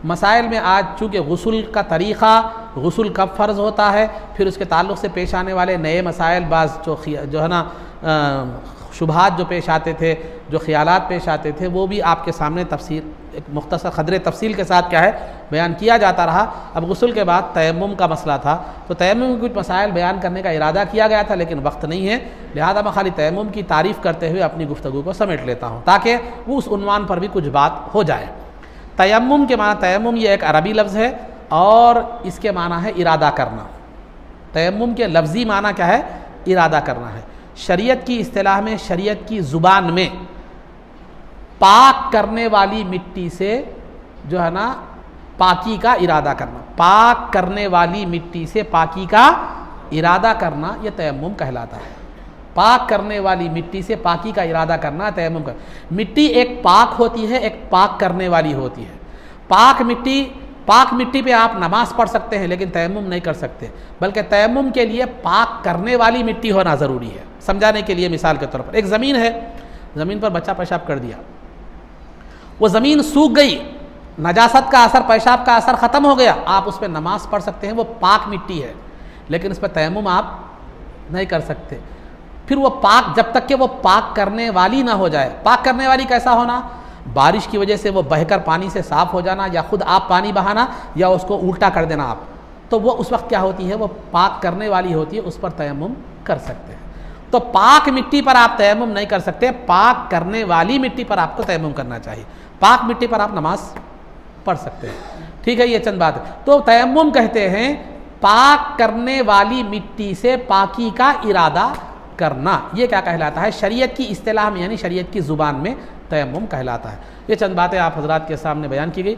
मसाइल में आज चूँकि गुस्ल का तरीक़ा, गुस्ल कब फ़र्ज़ होता है, फिर उसके ताल्लुक़ से पेश आने वाले नए मसाइल, बाज़ जो है ना शुबहात जो पेश आते थे, जो ख़यालात पेश आते थे, वो भी आपके सामने तफसीर एक मुख्तसर क़दर तफसील के साथ क्या है बयान किया जाता रहा। अब गुस्ल के बाद तयम्मुम का मसला था, तो तयम्मुम के कुछ मसाइल बयान करने का इरादा किया गया था, लेकिन वक्त नहीं है, लिहाजा मैं खाली तयम्मुम की तारीफ़ करते हुए अपनी गुफ्तगू को समेट लेता हूँ ताकि वो उस उन्वान पर भी कुछ बात हो जाए। तयम्मुम के माना, तयम्मुम ये एक अरबी लफ्ज़ है और इसके माना है इरादा करना। तयम्मुम के लफ्ज़ी माना क्या है? इरादा करना है। शरीयत की इस्तिलाह में, शरीयत की ज़ुबान में पाक करने वाली मिट्टी से जो है ना पाकी का इरादा करना, पाक करने वाली मिट्टी से पाकी का इरादा करना, यह तयम्मुम कहलाता है। पाक करने वाली मिट्टी से पाकी का इरादा करना तयम्मुम का। मिट्टी एक पाक होती है, एक पाक करने वाली होती है। पाक मिट्टी पे आप नमाज पढ़ सकते हैं लेकिन तयम्मुम नहीं कर सकते, बल्कि तयम्मुम के लिए पाक करने वाली मिट्टी होना ज़रूरी है। समझाने के लिए मिसाल के तौर पर एक ज़मीन है, ज़मीन पर बच्चा पेशाब कर दिया, वो ज़मीन सूख गई, नजासत का असर, पेशाब का असर ख़त्म हो गया, आप उस पर नमाज पढ़ सकते हैं, वो पाक मिट्टी है, लेकिन उस पर तयम्मुम आप नहीं कर सकते। फिर वो पाक, जब तक कि वो पाक करने वाली ना हो जाए। पाक करने वाली कैसा होना? बारिश की वजह से वो बहकर पानी से साफ़ हो जाना, या खुद आप पानी बहाना, या उसको उल्टा कर देना आप, तो वो उस वक्त क्या होती है? वो पाक करने वाली होती है, उस पर तयम्मुम कर सकते हैं। तो पाक मिट्टी पर आप तयम्मुम नहीं कर सकते, पाक करने वाली मिट्टी पर आपको तयम्मुम करना चाहिए। पाक मिट्टी पर आप नमाज पढ़ सकते हैं, ठीक है, ये चंद बात है। तो तयम्मुम कहते हैं पाक करने वाली मिट्टी से पाकी का इरादा करना। ये क्या कहलाता है? शरीयत की इस्तिलाह में, यानी शरीयत की ज़ुबान में तयम्मुम कहलाता है। ये चंद बातें आप हज़रात के सामने बयान की गई।